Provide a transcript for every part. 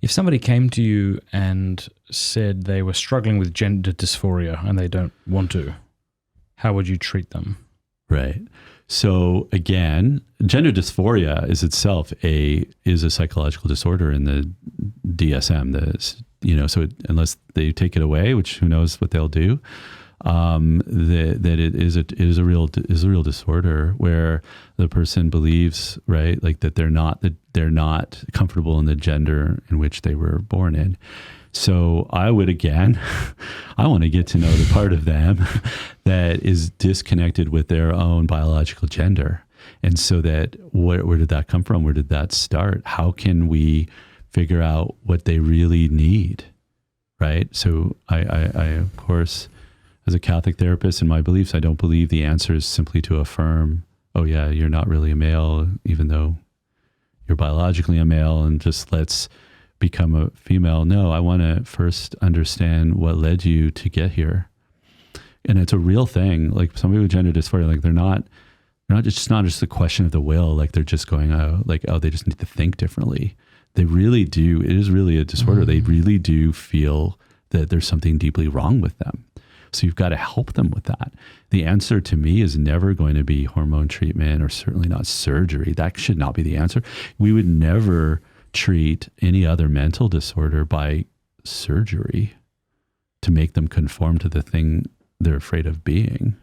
If somebody came to you and said they were struggling with gender dysphoria and they don't want to, how would you treat them? Right. So again, gender dysphoria is itself a psychological disorder in the DSM. So unless they take it away, which who knows what they'll do, that it is a real disorder where the person believes, right, like that they're not comfortable in the gender in which they were born in. So I would, again, I want to get to know the part of them that is disconnected with their own biological gender. And so that where did that come from? Where did that start? How can we figure out what they really need? Right. So I of course, as a Catholic therapist in my beliefs, I don't believe the answer is simply to affirm, oh yeah, you're not really a male, even though you're biologically a male, and just let's become a female. No, I want to first understand what led you to get here. And it's a real thing. Like somebody with gender dysphoria, like it's not just a question of the will, like they're just going, they just need to think differently. They really do. It is really a disorder. Mm-hmm. They really do feel that there's something deeply wrong with them. So you've got to help them with that. The answer to me is never going to be hormone treatment, or certainly not surgery. That should not be the answer. We would never treat any other mental disorder by surgery to make them conform to the thing they're afraid of being.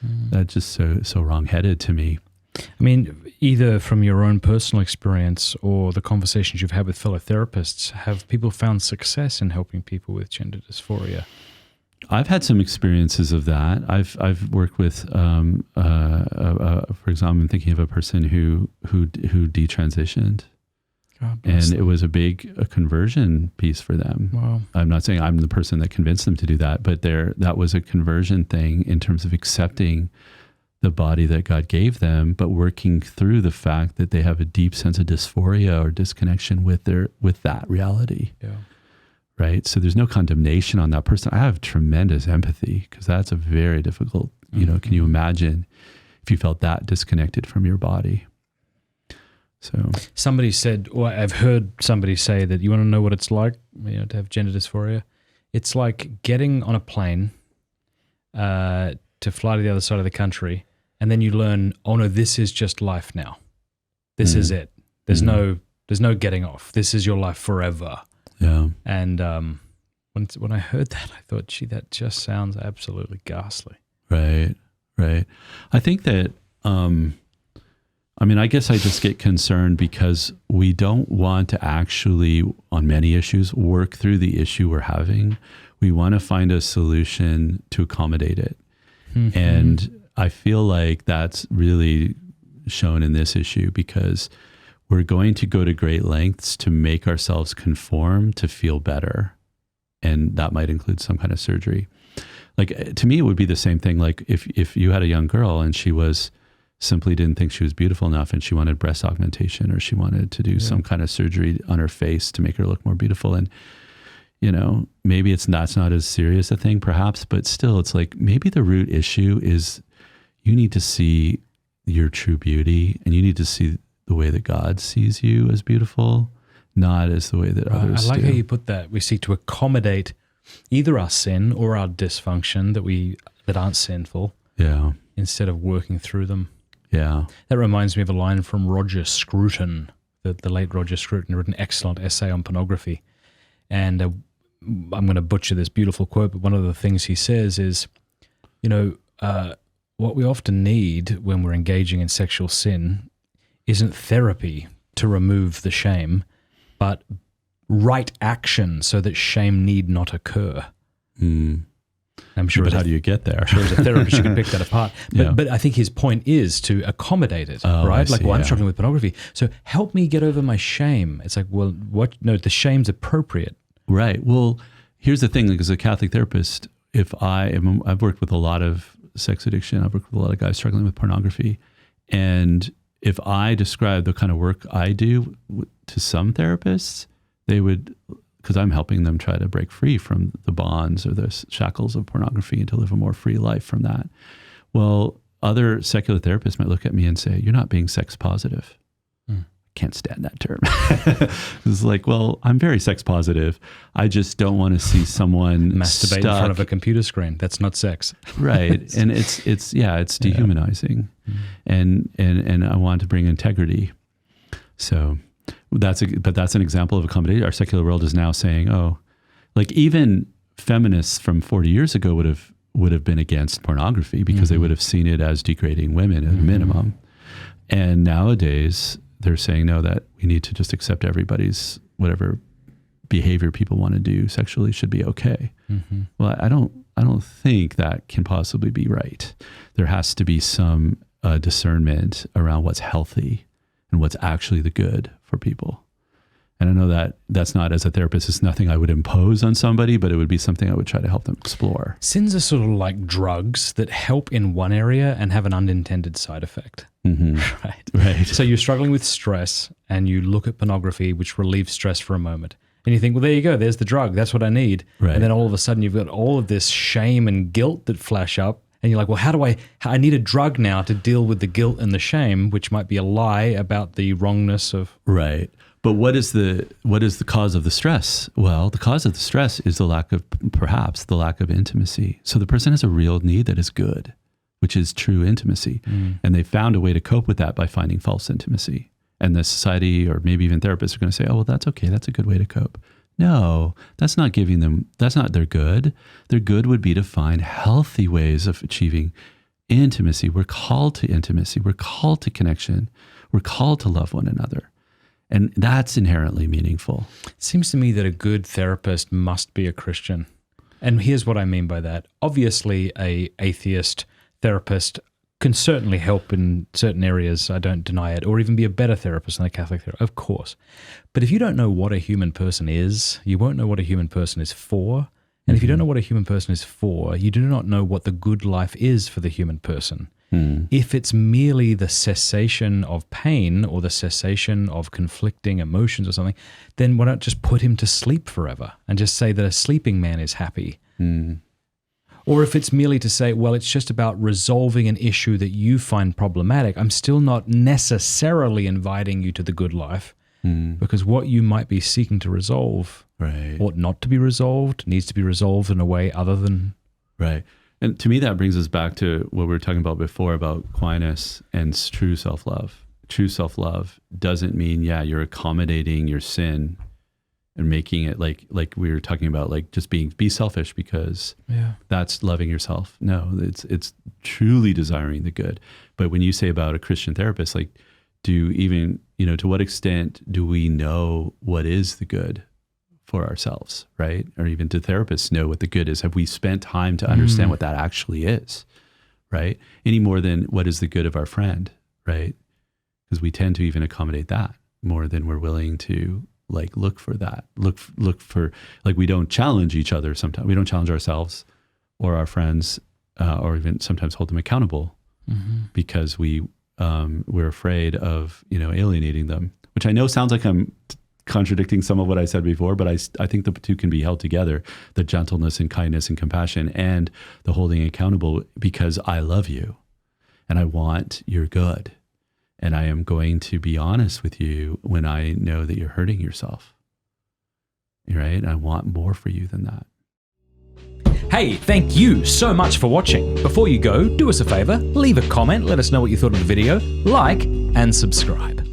That's just so wrong-headed to me. I mean, either from your own personal experience or the conversations you've had with fellow therapists, have people found success in helping people with gender dysphoria? I've had some experiences of that. I've worked with, for example, I'm thinking of a person who detransitioned. And it was a conversion piece for them. Wow. I'm not saying I'm the person that convinced them to do that, but that was a conversion thing in terms of accepting the body that God gave them, but working through the fact that they have a deep sense of dysphoria or disconnection with that reality. Yeah. Right. So there's no condemnation on that person. I have tremendous empathy because that's a very difficult, can you imagine if you felt that disconnected from your body? So somebody said, or I've heard somebody say that you want to know what it's like, to have gender dysphoria. It's like getting on a plane to fly to the other side of the country, and then you learn, oh no, this is just life now. This is it. There's no getting off. This is your life forever. Yeah. And when I heard that, I thought, gee, that just sounds absolutely ghastly. Right. I think that. I guess I just get concerned because we don't want to actually, on many issues, work through the issue we're having. We want to find a solution to accommodate it. Mm-hmm. And I feel like that's really shown in this issue because we're going to go to great lengths to make ourselves conform to feel better. And that might include some kind of surgery. Like, to me, it would be the same thing. Like if you had a young girl and she simply didn't think she was beautiful enough and she wanted breast augmentation, or she wanted to do some kind of surgery on her face to make her look more beautiful. And, maybe that's not as serious a thing perhaps, but still it's like maybe the root issue is you need to see your true beauty, and you need to see the way that God sees you as beautiful, not as the way that others do. I like how you put that. We seek to accommodate either our sin or our dysfunction that aren't sinful. Yeah. Instead of working through them. Yeah. That reminds me of a line from Roger Scruton, the late Roger Scruton, wrote an excellent essay on pornography. And I'm going to butcher this beautiful quote, but one of the things he says is, what we often need when we're engaging in sexual sin isn't therapy to remove the shame, but right action so that shame need not occur. I'm sure. But how do you get there? I'm sure as a therapist you can pick that apart. But I think his point is to accommodate it, right? I'm struggling with pornography. So help me get over my shame. It's like, well, what? No, the shame's appropriate. Right. Well, here's the thing. Like, as a Catholic therapist, I've worked with a lot of sex addiction. I've worked with a lot of guys struggling with pornography. And if I describe the kind of work I do to some therapists, they would, because I'm helping them try to break free from the bonds or the shackles of pornography and to live a more free life from that. Well, other secular therapists might look at me and say, you're not being sex positive. can't stand that term. It's like, well, I'm very sex positive. I just don't want to see someone masturbate in front of a computer screen. That's not sex. Right. And it's dehumanizing. And I want to bring integrity. So that's an example of accommodation. Our secular world is now saying, like even feminists from 40 years ago would have been against pornography because they would have seen it as degrading women at a minimum. And nowadays they're saying, no, that we need to just accept everybody's whatever behavior people want to do sexually should be okay. Well, I don't think that can possibly be right. There has to be some discernment around what's healthy and what's actually the good for people. And I know that that's not, as a therapist, it's nothing I would impose on somebody, but it would be something I would try to help them explore. Sins are sort of like drugs that help in one area and have an unintended side effect. Right. So you're struggling with stress and you look at pornography, which relieves stress for a moment. And you think, well, there you go. There's the drug. That's what I need. Right. And then all of a sudden you've got all of this shame and guilt that flash up. And you're like, well, I need a drug now to deal with the guilt and the shame, which might be a lie about the wrongness of... Right. But what is the cause of the stress? Well, the cause of the stress is the lack of intimacy. So the person has a real need that is good, which is true intimacy. And they found a way to cope with that by finding false intimacy. And the society, or maybe even therapists, are going to say, oh, well, that's okay. That's a good way to cope. No, that's not their good. Their good would be to find healthy ways of achieving intimacy. We're called to intimacy. We're called to connection. We're called to love one another. And that's inherently meaningful. It seems to me that a good therapist must be a Christian. And here's what I mean by that. Obviously, a atheist therapist can certainly help in certain areas, I don't deny it, or even be a better therapist than a Catholic therapist, of course. But if you don't know what a human person is, you won't know what a human person is for. And if you don't know what a human person is for, you do not know what the good life is for the human person. If it's merely the cessation of pain or the cessation of conflicting emotions or something, then why not just put him to sleep forever and just say that a sleeping man is happy? Or if it's merely to say, well, it's just about resolving an issue that you find problematic, I'm still not necessarily inviting you to the good life because what you might be seeking to resolve ought not to be resolved, needs to be resolved in a way other than... Right. And to me, that brings us back to what we were talking about before about Aquinas and true self-love. True self-love doesn't mean, you're accommodating your sin and making it like we were talking about, like just be selfish because that's loving yourself. No, it's truly desiring the good. But when you say about a Christian therapist, like to what extent do we know what is the good for ourselves, right? Or even do therapists know what the good is? Have we spent time to understand what that actually is, right? Any more than what is the good of our friend, right? Because we tend to even accommodate that more than we're willing to like look for that. Look for, like, we don't challenge each other sometimes. We don't challenge ourselves or our friends or even sometimes hold them accountable because we're afraid of, alienating them, which I know sounds like I'm contradicting some of what I said before, but I think the two can be held together, the gentleness and kindness and compassion and the holding accountable, because I love you and I want your good. And I am going to be honest with you when I know that you're hurting yourself, right? And I want more for you than that. Hey, thank you so much for watching. Before you go, do us a favor, leave a comment, let us know what you thought of the video, like and subscribe.